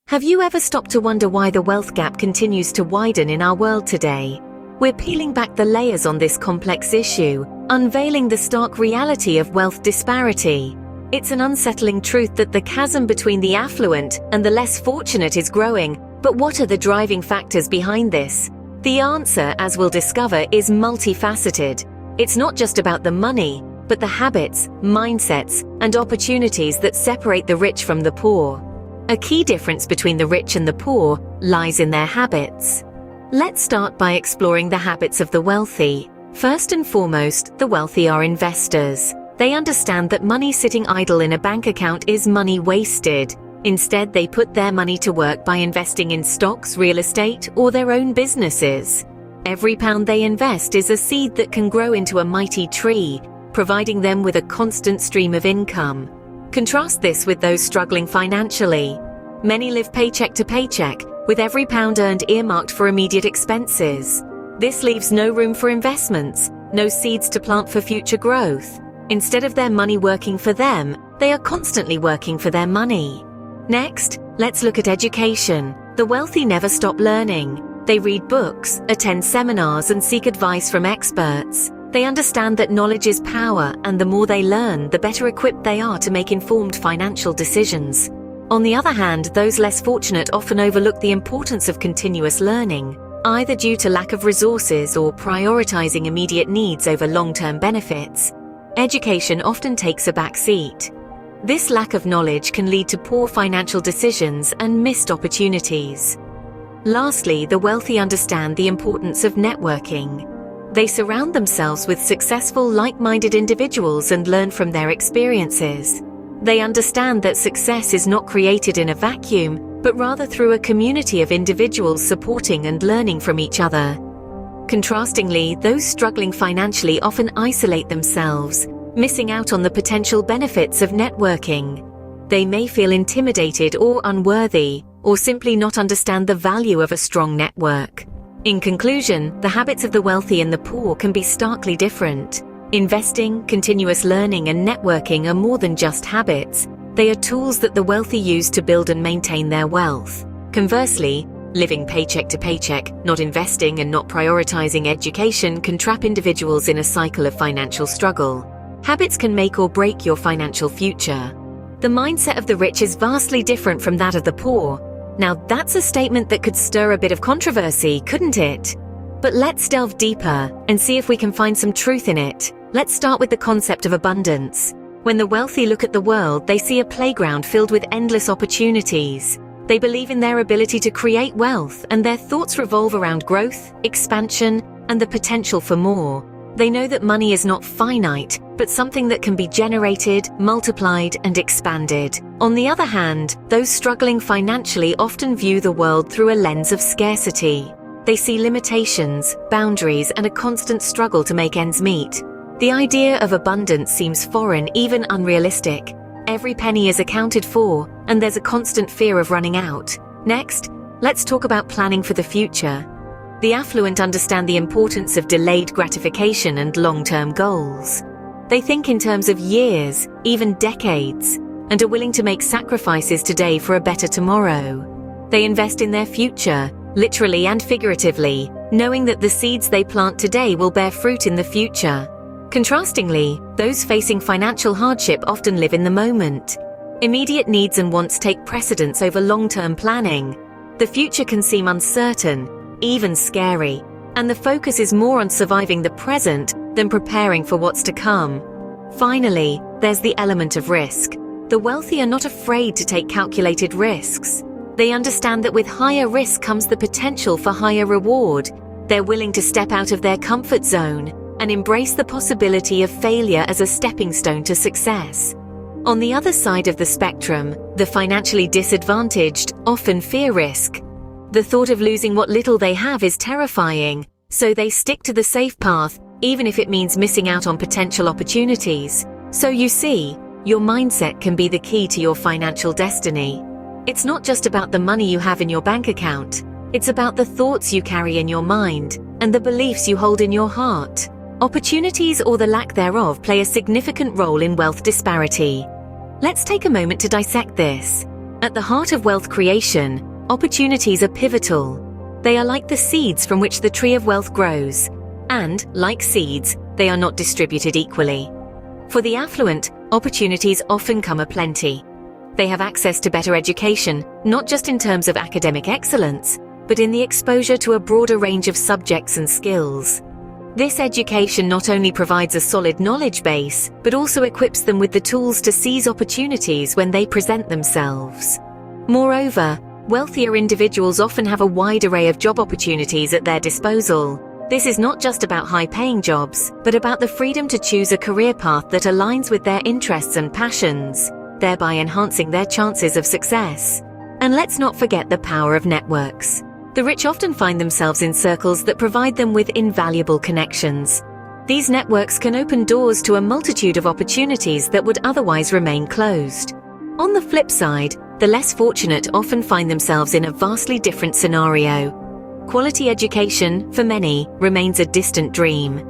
Have you ever stopped to wonder why the wealth gap continues to widen in our world today? We're peeling back the layers on this complex issue, unveiling the stark reality of wealth disparity. It's an unsettling truth that the chasm between the affluent and the less fortunate is growing, but what are the driving factors behind this? The answer, as we'll discover, is multifaceted. It's not just about the money, but the habits, mindsets, and opportunities that separate the rich from the poor. A key difference between the rich and the poor lies in their habits. Let's start by exploring the habits of the wealthy. First and foremost, the wealthy are investors. They understand that money sitting idle in a bank account is money wasted. Instead, they put their money to work by investing in stocks, real estate, or their own businesses. Every pound they invest is a seed that can grow into a mighty tree, providing them with a constant stream of income. Contrast this with those struggling financially. Many live paycheck to paycheck, with every pound earned earmarked for immediate expenses. This leaves no room for investments, no seeds to plant for future growth. Instead of their money working for them, they are constantly working for their money. Next, let's look at education. The wealthy never stop learning. They read books, attend seminars, and seek advice from experts. They understand that knowledge is power, and the more they learn, the better equipped they are to make informed financial decisions. On the other hand, those less fortunate often overlook the importance of continuous learning, either due to lack of resources or prioritizing immediate needs over long-term benefits. Education often takes a back seat. This lack of knowledge can lead to poor financial decisions and missed opportunities. Lastly, the wealthy understand the importance of networking. They surround themselves with successful, like-minded individuals and learn from their experiences. They understand that success is not created in a vacuum, but rather through a community of individuals supporting and learning from each other. Contrastingly, those struggling financially often isolate themselves, missing out on the potential benefits of networking. They may feel intimidated or unworthy, or simply not understand the value of a strong network. In conclusion, the habits of the wealthy and the poor can be starkly different. Investing, continuous learning, and networking are more than just habits. They are tools that the wealthy use to build and maintain their wealth. Conversely, living paycheck to paycheck, not investing and not prioritizing education can trap individuals in a cycle of financial struggle. Habits can make or break your financial future. The mindset of the rich is vastly different from that of the poor. Now that's a statement that could stir a bit of controversy, couldn't it? But let's delve deeper and see if we can find some truth in it. Let's start with the concept of abundance. When the wealthy look at the world, they see a playground filled with endless opportunities. They believe in their ability to create wealth, and their thoughts revolve around growth, expansion, and the potential for more. They know that money is not finite, but something that can be generated, multiplied, and expanded. On the other hand, those struggling financially often view the world through a lens of scarcity. They see limitations, boundaries, and a constant struggle to make ends meet. The idea of abundance seems foreign, even unrealistic. Every penny is accounted for, and there's a constant fear of running out. Next, let's talk about planning for the future. The affluent understand the importance of delayed gratification and long-term goals. They think in terms of years, even decades, and are willing to make sacrifices today for a better tomorrow. They invest in their future, literally and figuratively, knowing that the seeds they plant today will bear fruit in the future. Contrastingly, those facing financial hardship often live in the moment. Immediate needs and wants take precedence over long-term planning. The future can seem uncertain, even scary, and the focus is more on surviving the present than preparing for what's to come. Finally, there's the element of risk. The wealthy are not afraid to take calculated risks. They understand that with higher risk comes the potential for higher reward. They're willing to step out of their comfort zone and embrace the possibility of failure as a stepping stone to success. On the other side of the spectrum, the financially disadvantaged often fear risk. The thought of losing what little they have is terrifying, so they stick to the safe path, even if it means missing out on potential opportunities. So you see, your mindset can be the key to your financial destiny. It's not just about the money you have in your bank account. It's about the thoughts you carry in your mind and the beliefs you hold in your heart. Opportunities, or the lack thereof, play a significant role in wealth disparity. Let's take a moment to dissect this. At the heart of wealth creation, opportunities are pivotal. They are like the seeds from which the tree of wealth grows, and, like seeds, they are not distributed equally. For the affluent, opportunities often come aplenty. They have access to better education, not just in terms of academic excellence, but in the exposure to a broader range of subjects and skills. This education not only provides a solid knowledge base, but also equips them with the tools to seize opportunities when they present themselves. Moreover, wealthier individuals often have a wide array of job opportunities at their disposal. This is not just about high-paying jobs, but about the freedom to choose a career path that aligns with their interests and passions, thereby enhancing their chances of success. And let's not forget the power of networks. The rich often find themselves in circles that provide them with invaluable connections. These networks can open doors to a multitude of opportunities that would otherwise remain closed. On the flip side, the less fortunate often find themselves in a vastly different scenario. Quality education, for many, remains a distant dream.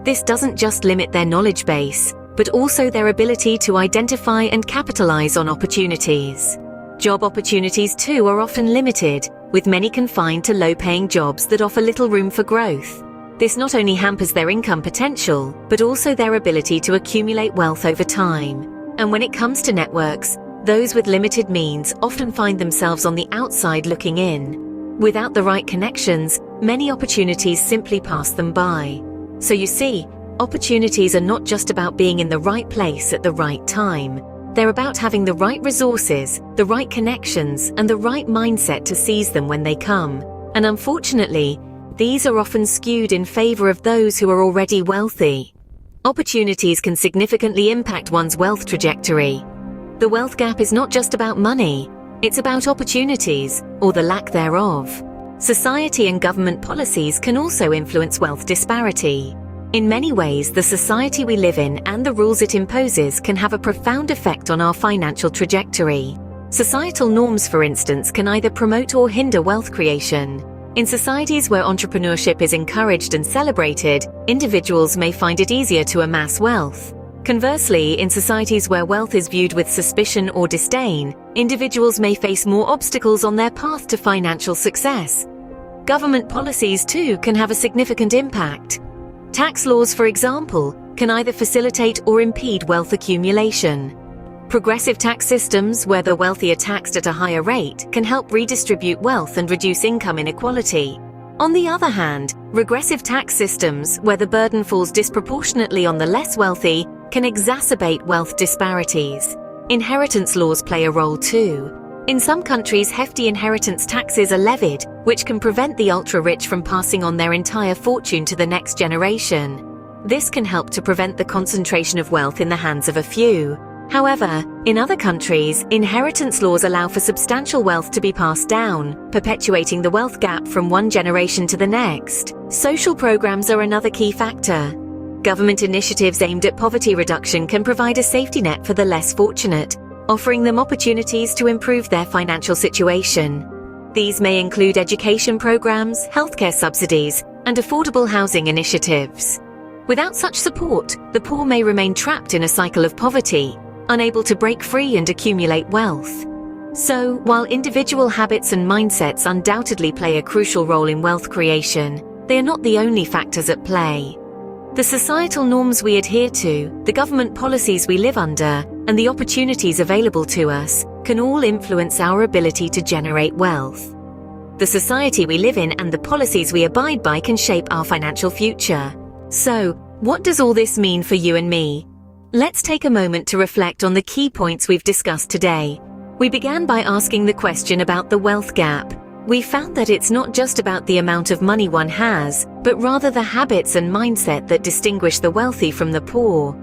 This doesn't just limit their knowledge base, but also their ability to identify and capitalize on opportunities. Job opportunities, too, are often limited, with many confined to low-paying jobs that offer little room for growth. This not only hampers their income potential, but also their ability to accumulate wealth over time. And when it comes to networks, those with limited means often find themselves on the outside looking in. Without the right connections, many opportunities simply pass them by. So you see, opportunities are not just about being in the right place at the right time. They're about having the right resources, the right connections, and the right mindset to seize them when they come. And unfortunately, these are often skewed in favor of those who are already wealthy. Opportunities can significantly impact one's wealth trajectory. The wealth gap is not just about money, it's about opportunities, or the lack thereof. Society and government policies can also influence wealth disparity. In many ways, the society we live in and the rules it imposes can have a profound effect on our financial trajectory. Societal norms, for instance, can either promote or hinder wealth creation. In societies where entrepreneurship is encouraged and celebrated, individuals may find it easier to amass wealth. Conversely, in societies where wealth is viewed with suspicion or disdain, individuals may face more obstacles on their path to financial success. Government policies, too, can have a significant impact. Tax laws, for example, can either facilitate or impede wealth accumulation. Progressive tax systems, where the wealthy are taxed at a higher rate, can help redistribute wealth and reduce income inequality. On the other hand, regressive tax systems, where the burden falls disproportionately on the less wealthy, can exacerbate wealth disparities. Inheritance laws play a role too. In some countries, hefty inheritance taxes are levied, which can prevent the ultra-rich from passing on their entire fortune to the next generation. This can help to prevent the concentration of wealth in the hands of a few. However, in other countries, inheritance laws allow for substantial wealth to be passed down, perpetuating the wealth gap from one generation to the next. Social programs are another key factor. Government initiatives aimed at poverty reduction can provide a safety net for the less fortunate, offering them opportunities to improve their financial situation. These may include education programs, healthcare subsidies, and affordable housing initiatives. Without such support, the poor may remain trapped in a cycle of poverty, unable to break free and accumulate wealth. So, while individual habits and mindsets undoubtedly play a crucial role in wealth creation, they are not the only factors at play. The societal norms we adhere to, the government policies we live under, and the opportunities available to us can all influence our ability to generate wealth. The society we live in and the policies we abide by can shape our financial future. So, what does all this mean for you and me? Let's take a moment to reflect on the key points we've discussed today. We began by asking the question about the wealth gap. We found that it's not just about the amount of money one has, but rather the habits and mindset that distinguish the wealthy from the poor.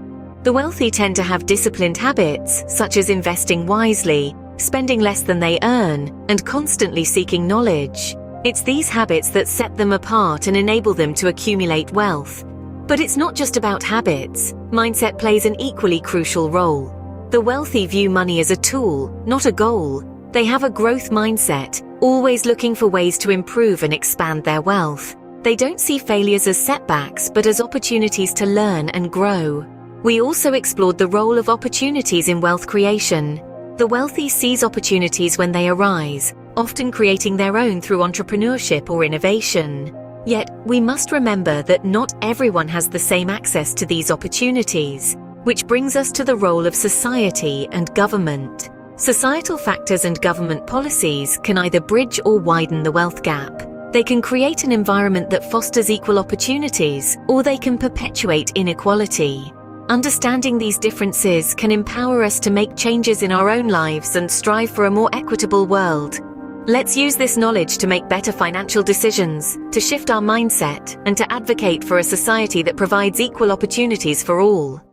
The wealthy tend to have disciplined habits, such as investing wisely, spending less than they earn, and constantly seeking knowledge. It's these habits that set them apart and enable them to accumulate wealth. But it's not just about habits. Mindset plays an equally crucial role. The wealthy view money as a tool, not a goal. They have a growth mindset, always looking for ways to improve and expand their wealth. They don't see failures as setbacks, but as opportunities to learn and grow. We also explored the role of opportunities in wealth creation. The wealthy seize opportunities when they arise, often creating their own through entrepreneurship or innovation. Yet, we must remember that not everyone has the same access to these opportunities, which brings us to the role of society and government. Societal factors and government policies can either bridge or widen the wealth gap. They can create an environment that fosters equal opportunities, or they can perpetuate inequality. Understanding these differences can empower us to make changes in our own lives and strive for a more equitable world. Let's use this knowledge to make better financial decisions, to shift our mindset, and to advocate for a society that provides equal opportunities for all.